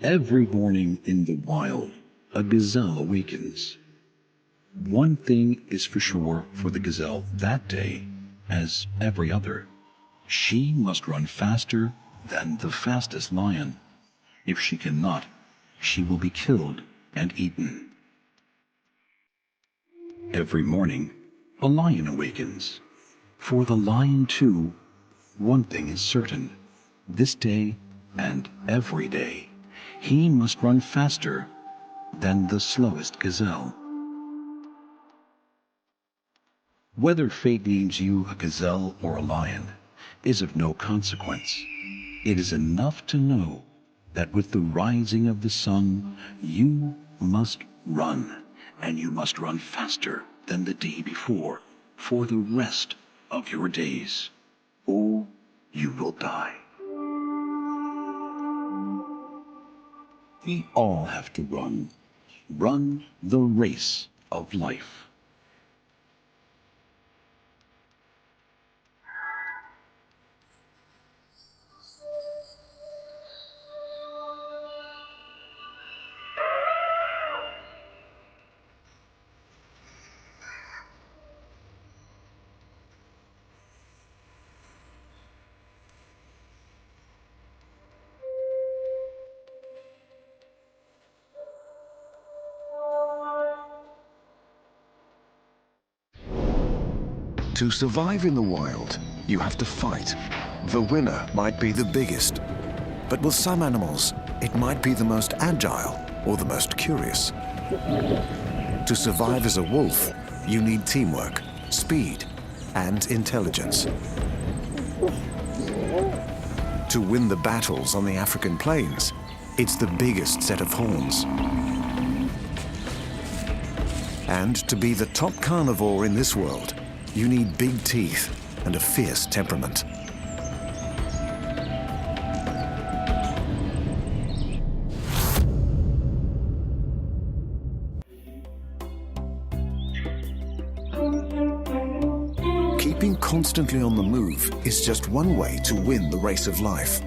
Every morning in the wild, a gazelle awakens. One thing is for sure for the gazelle that day, as every other. She must run faster than the fastest lion. If she cannot, she will be killed and eaten. Every morning, a lion awakens. For the lion too, one thing is certain. This day and every day, he must run faster than the slowest gazelle. Whether fate names you a gazelle or a lion is of no consequence. It is enough to know that with the rising of the sun, you must run, and you must run faster than the day before for the rest of your days, or you will die. We all have to run the race of life. To survive in the wild, you have to fight. The winner might be the biggest, but with some animals, it might be the most agile or the most curious. To survive as a wolf, you need teamwork, speed, and intelligence. To win the battles on the African plains, it's the biggest set of horns. And to be the top carnivore in this world, you need big teeth and a fierce temperament. Keeping constantly on the move is just one way to win the race of life.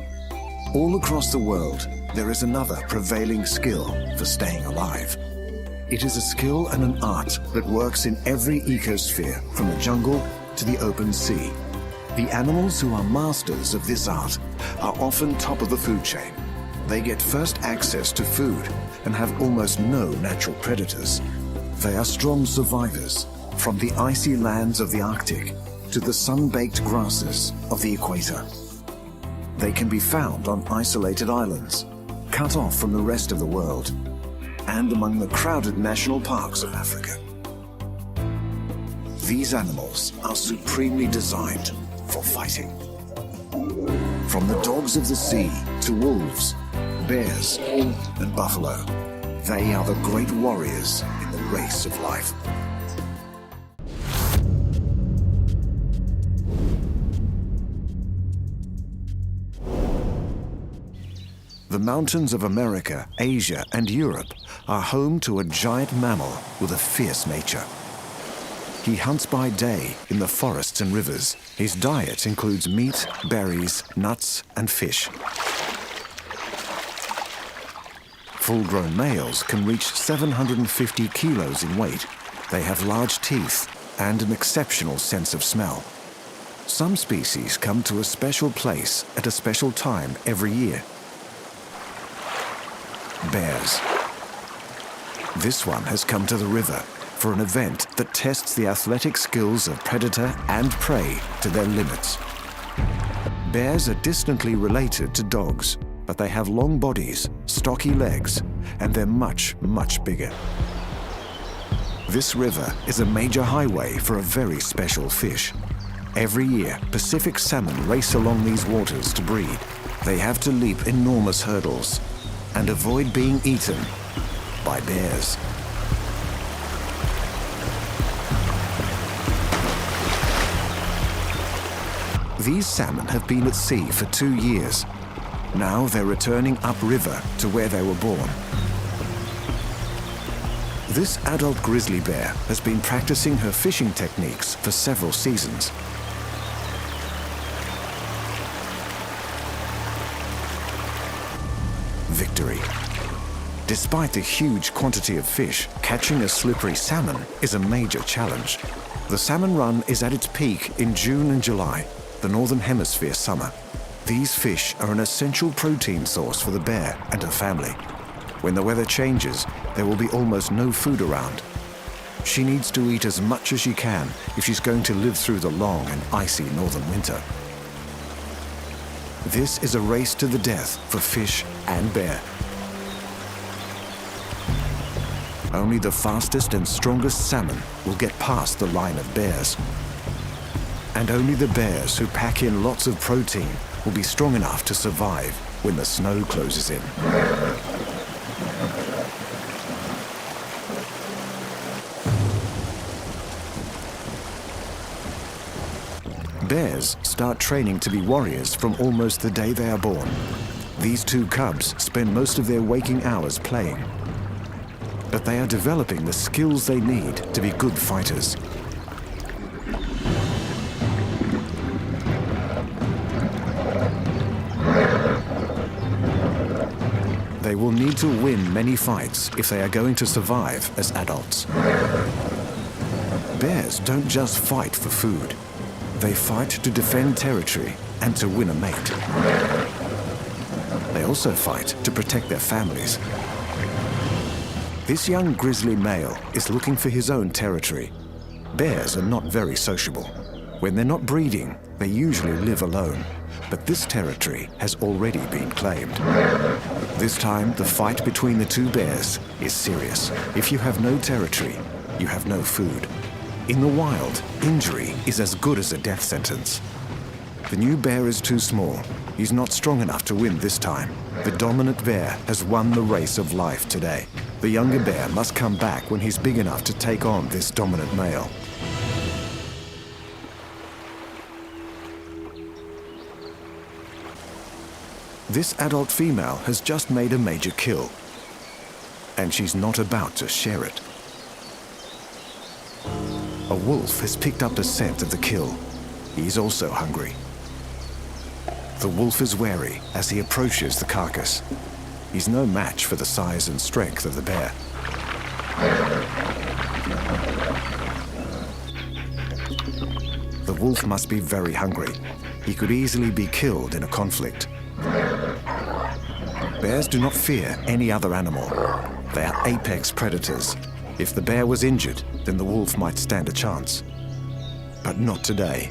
All across the world, there is another prevailing skill for staying alive. It is a skill and an art that works in every ecosphere, from the jungle to the open sea. The animals who are masters of this art are often top of the food chain. They get first access to food and have almost no natural predators. They are strong survivors, from the icy lands of the Arctic to the sun-baked grasses of the equator. They can be found on isolated islands, cut off from the rest of the world, and among the crowded national parks of Africa. These animals are supremely designed for fighting. From the dogs of the sea to wolves, bears, and buffalo, they are the great warriors in the race of life. The mountains of America, Asia, and Europe are home to a giant mammal with a fierce nature. He hunts by day in the forests and rivers. His diet includes meat, berries, nuts, and fish. Full-grown males can reach 750 kilos in weight. They have large teeth and an exceptional sense of smell. Some species come to a special place at a special time every year. Bears. This one has come to the river for an event that tests the athletic skills of predator and prey to their limits. Bears are distantly related to dogs, but they have long bodies, stocky legs, and they're much, much bigger. This river is a major highway for a very special fish. Every year, Pacific salmon race along these waters to breed. They have to leap enormous hurdles and avoid being eaten by bears. These salmon have been at sea for 2 years. Now they're returning upriver to where they were born. This adult grizzly bear has been practicing her fishing techniques for several seasons. Victory. Despite the huge quantity of fish, catching a slippery salmon is a major challenge. The salmon run is at its peak in June and July, the Northern Hemisphere summer. These fish are an essential protein source for the bear and her family. When the weather changes, there will be almost no food around. She needs to eat as much as she can if she's going to live through the long and icy northern winter. This is a race to the death for fish and bear. Only the fastest and strongest salmon will get past the line of bears. And only the bears who pack in lots of protein will be strong enough to survive when the snow closes in. Bears start training to be warriors from almost the day they are born. These two cubs spend most of their waking hours playing. But they are developing the skills they need to be good fighters. They will need to win many fights if they are going to survive as adults. Bears don't just fight for food. They fight to defend territory and to win a mate. They also fight to protect their families. This young grizzly male is looking for his own territory. Bears are not very sociable. When they're not breeding, they usually live alone. But this territory has already been claimed. This time, the fight between the two bears is serious. If you have no territory, you have no food. In the wild, injury is as good as a death sentence. The new bear is too small. He's not strong enough to win this time. The dominant bear has won the race of life today. The younger bear must come back when he's big enough to take on this dominant male. This adult female has just made a major kill, and she's not about to share it. A wolf has picked up the scent of the kill. He's also hungry. The wolf is wary as he approaches the carcass. He's no match for the size and strength of the bear. The wolf must be very hungry. He could easily be killed in a conflict. Bears do not fear any other animal. They are apex predators. If the bear was injured, then the wolf might stand a chance. But not today.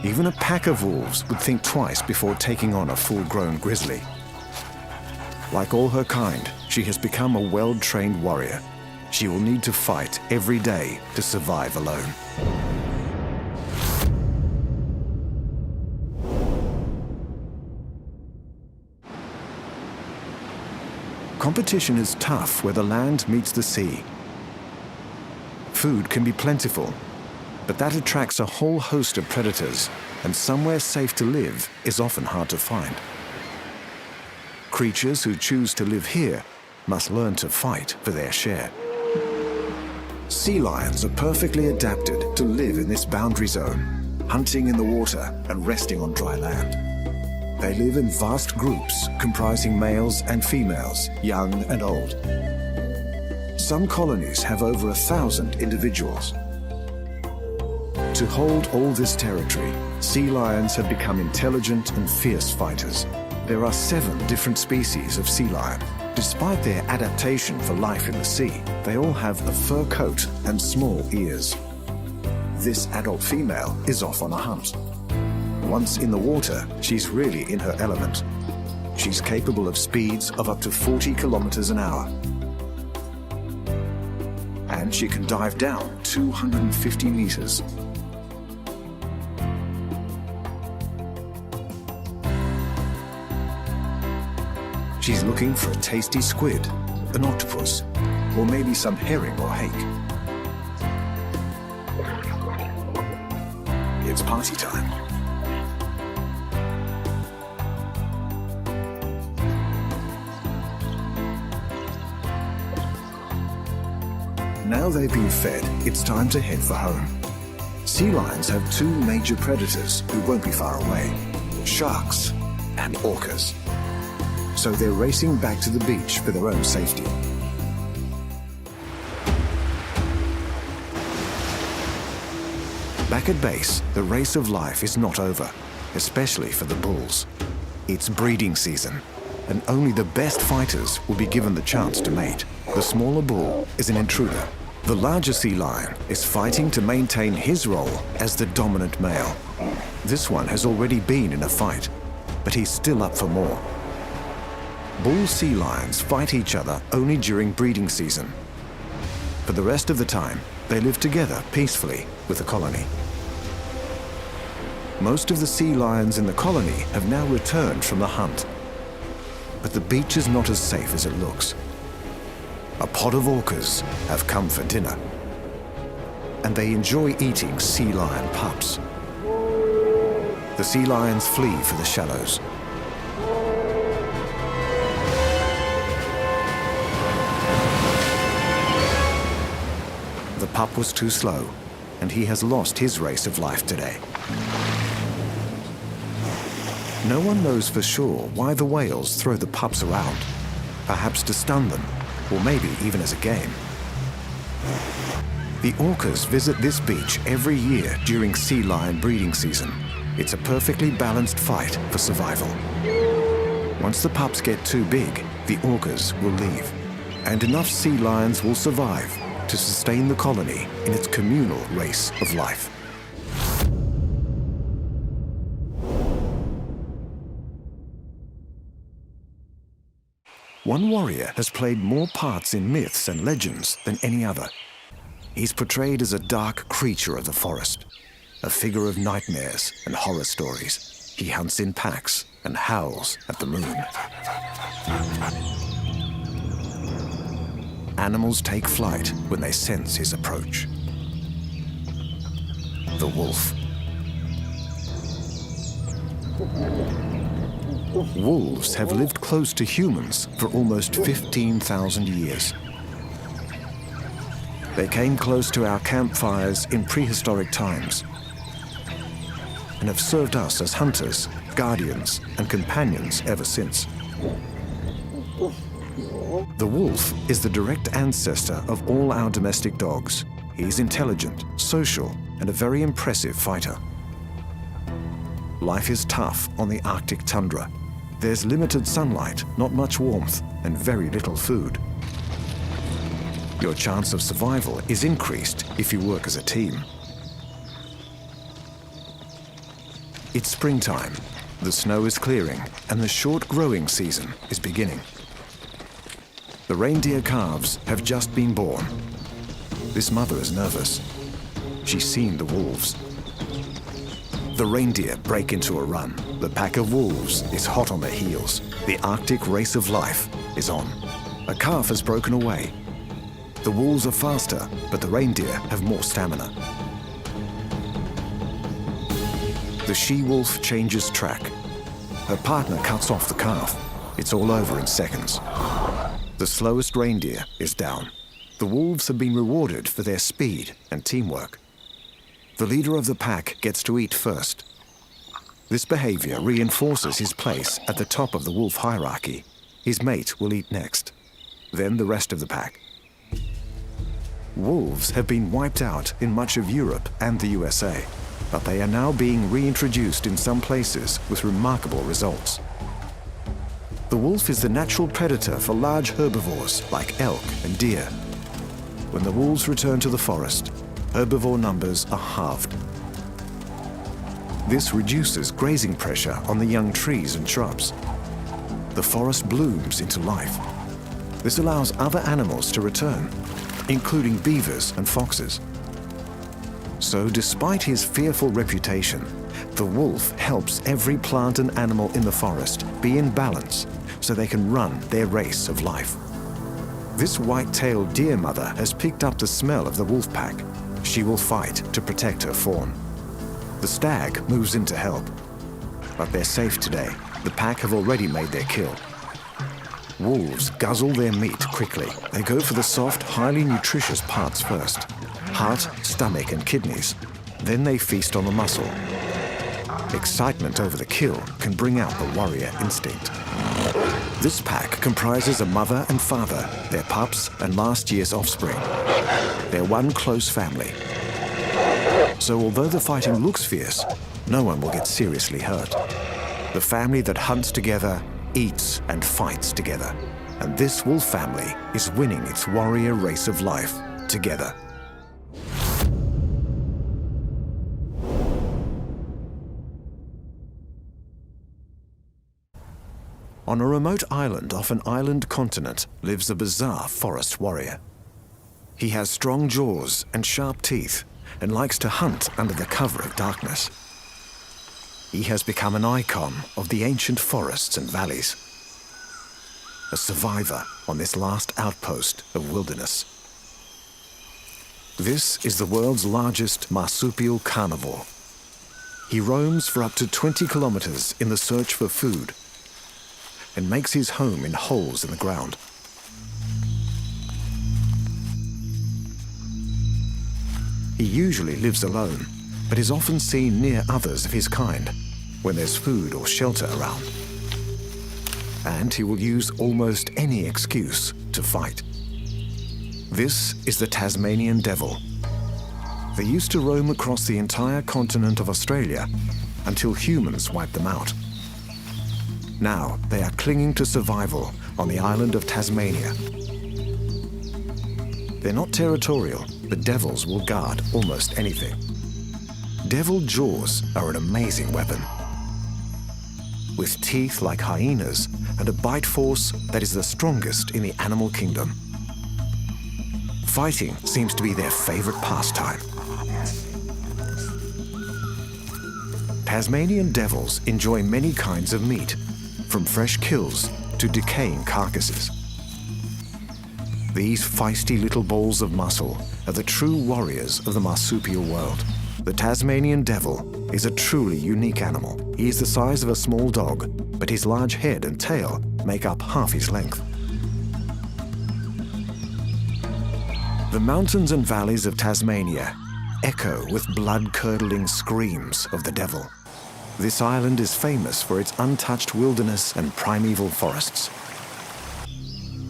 Even a pack of wolves would think twice before taking on a full-grown grizzly. Like all her kind, she has become a well-trained warrior. She will need to fight every day to survive alone. Competition is tough where the land meets the sea. Food can be plentiful, but that attracts a whole host of predators, and somewhere safe to live is often hard to find. Creatures who choose to live here must learn to fight for their share. Sea lions are perfectly adapted to live in this boundary zone, hunting in the water and resting on dry land. They live in vast groups comprising males and females, young and old. Some colonies have over 1,000 individuals. To hold all this territory, sea lions have become intelligent and fierce fighters. There are 7 different species of sea lion. Despite their adaptation for life in the sea, they all have a fur coat and small ears. This adult female is off on a hunt. Once in the water, she's really in her element. She's capable of speeds of up to 40 kilometers an hour. And she can dive down 250 meters. She's looking for a tasty squid, an octopus, or maybe some herring or hake. It's party time. Now they've been fed, it's time to head for home. Sea lions have 2 major predators who won't be far away: sharks and orcas. So they're racing back to the beach for their own safety. Back at base, the race of life is not over, especially for the bulls. It's breeding season, and only the best fighters will be given the chance to mate. The smaller bull is an intruder. The larger sea lion is fighting to maintain his role as the dominant male. This one has already been in a fight, but he's still up for more. Bull sea lions fight each other only during breeding season. For the rest of the time, they live together peacefully with the colony. Most of the sea lions in the colony have now returned from the hunt. But the beach is not as safe as it looks. A pod of orcas have come for dinner, and they enjoy eating sea lion pups. The sea lions flee for the shallows. The pup was too slow, and he has lost his race of life today. No one knows for sure why the whales throw the pups around, perhaps to stun them, or maybe even as a game. The orcas visit this beach every year during sea lion breeding season. It's a perfectly balanced fight for survival. Once the pups get too big, the orcas will leave, and enough sea lions will survive to sustain the colony in its communal race of life. One warrior has played more parts in myths and legends than any other. He's portrayed as a dark creature of the forest, a figure of nightmares and horror stories. He hunts in packs and howls at the moon. Animals take flight when they sense his approach. The wolf. Wolves have lived close to humans for almost 15,000 years. They came close to our campfires in prehistoric times and have served us as hunters, guardians, and companions ever since. The wolf is the direct ancestor of all our domestic dogs. He's intelligent, social, and a very impressive fighter. Life is tough on the Arctic tundra. There's limited sunlight, not much warmth, and very little food. Your chance of survival is increased if you work as a team. It's springtime. The snow is clearing, and the short growing season is beginning. The reindeer calves have just been born. This mother is nervous. She's seen the wolves. The reindeer break into a run. The pack of wolves is hot on their heels. The Arctic race of life is on. A calf has broken away. The wolves are faster, but the reindeer have more stamina. The she-wolf changes track. Her partner cuts off the calf. It's all over in seconds. The slowest reindeer is down. The wolves have been rewarded for their speed and teamwork. The leader of the pack gets to eat first. This behavior reinforces his place at the top of the wolf hierarchy. His mate will eat next, then the rest of the pack. Wolves have been wiped out in much of Europe and the USA, but they are now being reintroduced in some places with remarkable results. The wolf is the natural predator for large herbivores like elk and deer. When the wolves return to the forest, herbivore numbers are halved. This reduces grazing pressure on the young trees and shrubs. The forest blooms into life. This allows other animals to return, including beavers and foxes. So despite his fearful reputation, the wolf helps every plant and animal in the forest be in balance so they can run their race of life. This white-tailed deer mother has picked up the smell of the wolf pack. She will fight to protect her fawn. The stag moves in to help, but they're safe today. The pack have already made their kill. Wolves guzzle their meat quickly. They go for the soft, highly nutritious parts first. Heart, stomach, and kidneys. Then they feast on the muscle. Excitement over the kill can bring out the warrior instinct. This pack comprises a mother and father, their pups, and last year's offspring. They're one close family. So although the fighting looks fierce, no one will get seriously hurt. The family that hunts together, eats and fights together. And this wolf family is winning its warrior race of life together. On a remote island off an island continent lives a bizarre forest warrior. He has strong jaws and sharp teeth and likes to hunt under the cover of darkness. He has become an icon of the ancient forests and valleys, a survivor on this last outpost of wilderness. This is the world's largest marsupial carnivore. He roams for up to 20 kilometers in the search for food and makes his home in holes in the ground. He usually lives alone, but is often seen near others of his kind when there's food or shelter around. And he will use almost any excuse to fight. This is the Tasmanian devil. They used to roam across the entire continent of Australia until humans wiped them out. Now they are clinging to survival on the island of Tasmania. They're not territorial, but devils will guard almost anything. Devil jaws are an amazing weapon. With teeth like hyenas and a bite force that is the strongest in the animal kingdom. Fighting seems to be their favorite pastime. Tasmanian devils enjoy many kinds of meat, from fresh kills to decaying carcasses. These feisty little balls of muscle are the true warriors of the marsupial world. The Tasmanian devil is a truly unique animal. He is the size of a small dog, but his large head and tail make up half his length. The mountains and valleys of Tasmania echo with blood-curdling screams of the devil. This island is famous for its untouched wilderness and primeval forests.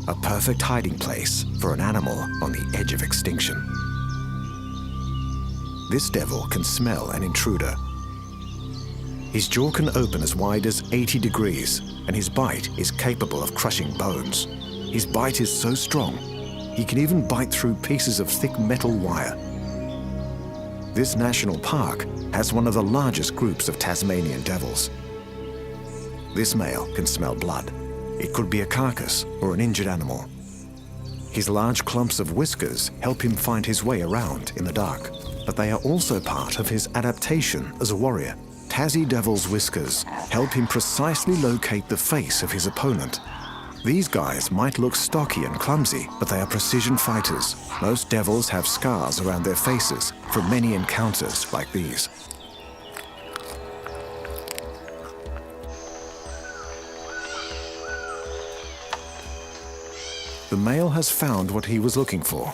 A perfect hiding place for an animal on the edge of extinction. This devil can smell an intruder. His jaw can open as wide as 80 degrees, and his bite is capable of crushing bones. His bite is so strong, he can even bite through pieces of thick metal wire. This national park has one of the largest groups of Tasmanian devils. This male can smell blood. It could be a carcass or an injured animal. His large clumps of whiskers help him find his way around in the dark, but they are also part of his adaptation as a warrior. Tassie Devil's whiskers help him precisely locate the face of his opponent. These guys might look stocky and clumsy, but they are precision fighters. Most devils have scars around their faces from many encounters like these. The male has found what he was looking for,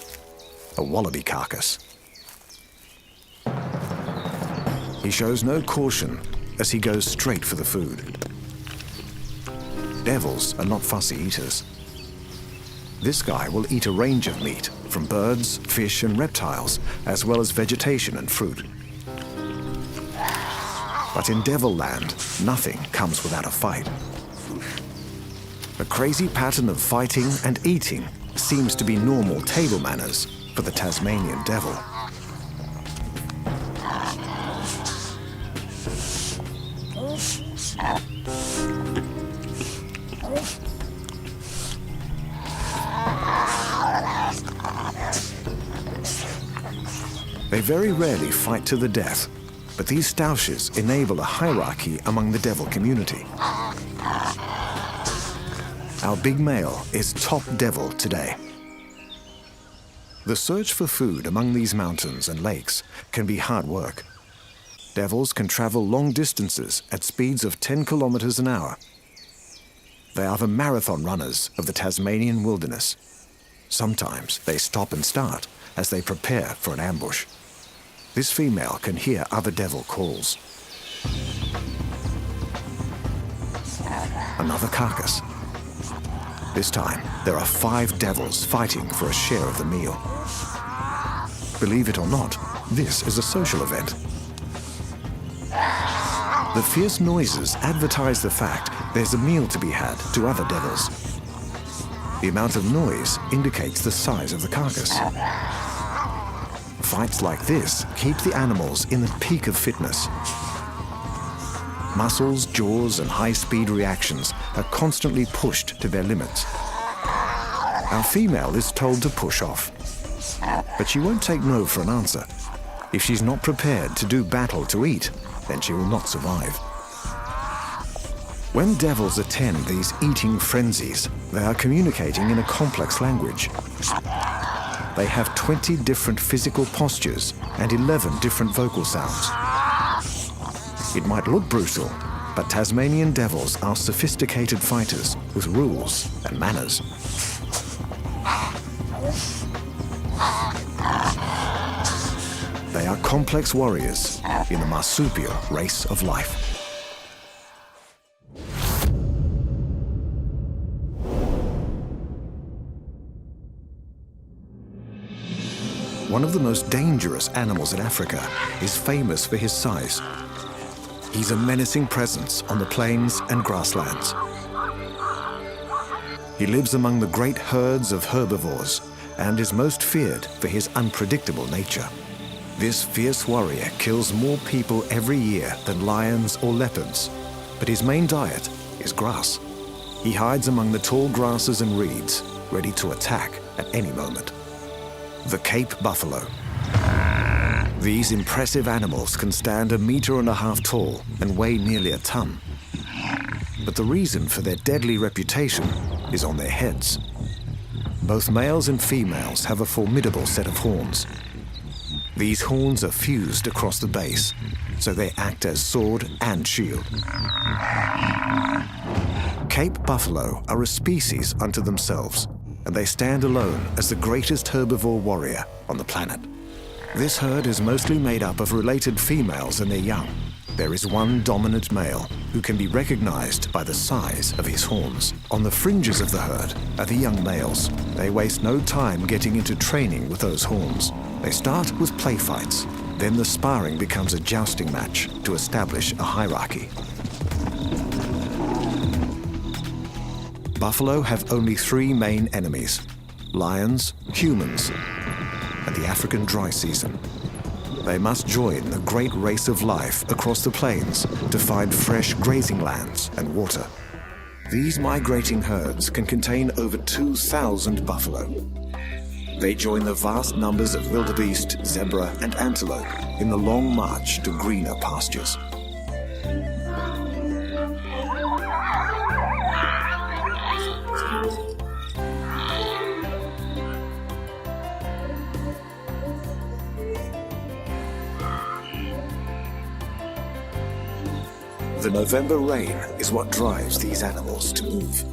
a wallaby carcass. He shows no caution as he goes straight for the food. Devils are not fussy eaters. This guy will eat a range of meat, from birds, fish and reptiles, as well as vegetation and fruit. But in Devil Land, nothing comes without a fight. A crazy pattern of fighting and eating seems to be normal table manners for the Tasmanian devil. They very rarely fight to the death, but these stoushes enable a hierarchy among the devil community. Our big male is top devil today. The search for food among these mountains and lakes can be hard work. Devils can travel long distances at speeds of 10 kilometers an hour. They are the marathon runners of the Tasmanian wilderness. Sometimes they stop and start as they prepare for an ambush. This female can hear other devil calls. Another carcass. This time, there are 5 devils fighting for a share of the meal. Believe it or not, this is a social event. The fierce noises advertise the fact there's a meal to be had to other devils. The amount of noise indicates the size of the carcass. Fights like this keep the animals in the peak of fitness. Muscles, jaws, and high-speed reactions are constantly pushed to their limits. Our female is told to push off, but she won't take no for an answer. If she's not prepared to do battle to eat, then she will not survive. When devils attend these eating frenzies, they are communicating in a complex language. They have 20 different physical postures and 11 different vocal sounds. It might look brutal, but Tasmanian devils are sophisticated fighters with rules and manners. They are complex warriors in the marsupial race of life. One of the most dangerous animals in Africa is famous for his size. He's a menacing presence on the plains and grasslands. He lives among the great herds of herbivores and is most feared for his unpredictable nature. This fierce warrior kills more people every year than lions or leopards, but his main diet is grass. He hides among the tall grasses and reeds, ready to attack at any moment. The Cape buffalo. These impressive animals can stand 1.5 meters tall and weigh nearly a ton. But the reason for their deadly reputation is on their heads. Both males and females have a formidable set of horns. These horns are fused across the base, so they act as sword and shield. Cape buffalo are a species unto themselves, and they stand alone as the greatest herbivore warrior on the planet. This herd is mostly made up of related females and their young. There is one dominant male who can be recognized by the size of his horns. On the fringes of the herd are the young males. They waste no time getting into training with those horns. They start with play fights. Then the sparring becomes a jousting match to establish a hierarchy. Buffalo have only 3 main enemies: lions, humans, and the African dry season. They must join the great race of life across the plains to find fresh grazing lands and water. These migrating herds can contain over 2,000 buffalo. They join the vast numbers of wildebeest, zebra, and antelope in the long march to greener pastures. The November rain is what drives these animals to move.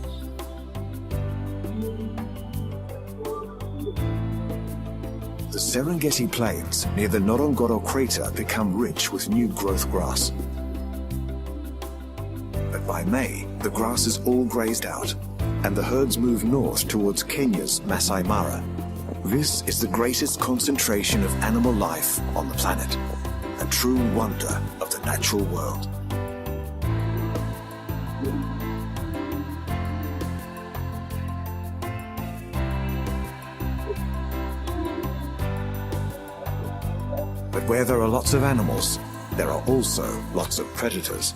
The Serengeti Plains near the Ngorongoro crater become rich with new growth grass. But by May, the grass is all grazed out, and the herds move north towards Kenya's Masai Mara. This is the greatest concentration of animal life on the planet, a true wonder of the natural world. But where there are lots of animals, there are also lots of predators.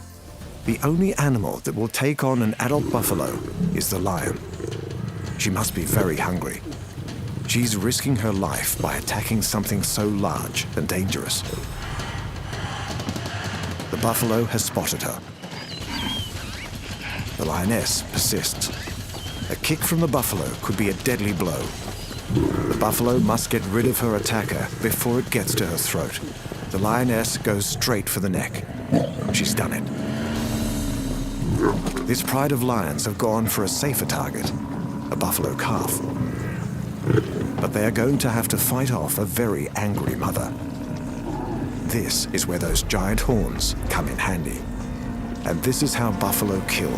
The only animal that will take on an adult buffalo is the lion. She must be very hungry. She's risking her life by attacking something so large and dangerous. The buffalo has spotted her. The lioness persists. A kick from the buffalo could be a deadly blow. The buffalo must get rid of her attacker before it gets to her throat. The lioness goes straight for the neck. She's done it. This pride of lions have gone for a safer target, a buffalo calf. But they are going to have to fight off a very angry mother. This is where those giant horns come in handy. And this is how buffalo kill.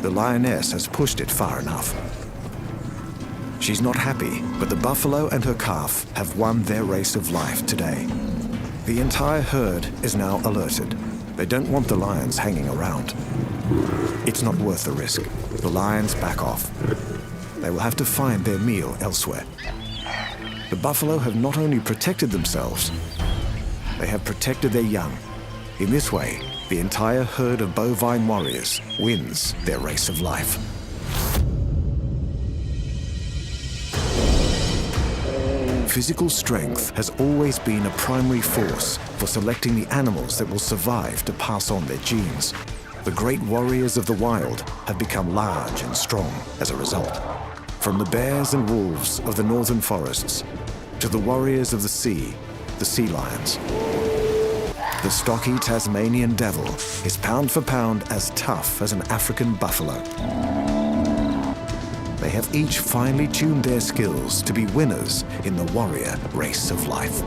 The lioness has pushed it far enough. She's not happy, but the buffalo and her calf have won their race of life today. The entire herd is now alerted. They don't want the lions hanging around. It's not worth the risk. The lions back off. They will have to find their meal elsewhere. The buffalo have not only protected themselves, they have protected their young. In this way, the entire herd of bovine warriors wins their race of life. Physical strength has always been a primary force for selecting the animals that will survive to pass on their genes. The great warriors of the wild have become large and strong as a result. From the bears and wolves of the northern forests to the warriors of the sea lions. The stocky Tasmanian devil is pound for pound as tough as an African buffalo. They have each finely tuned their skills to be winners in the warrior race of life.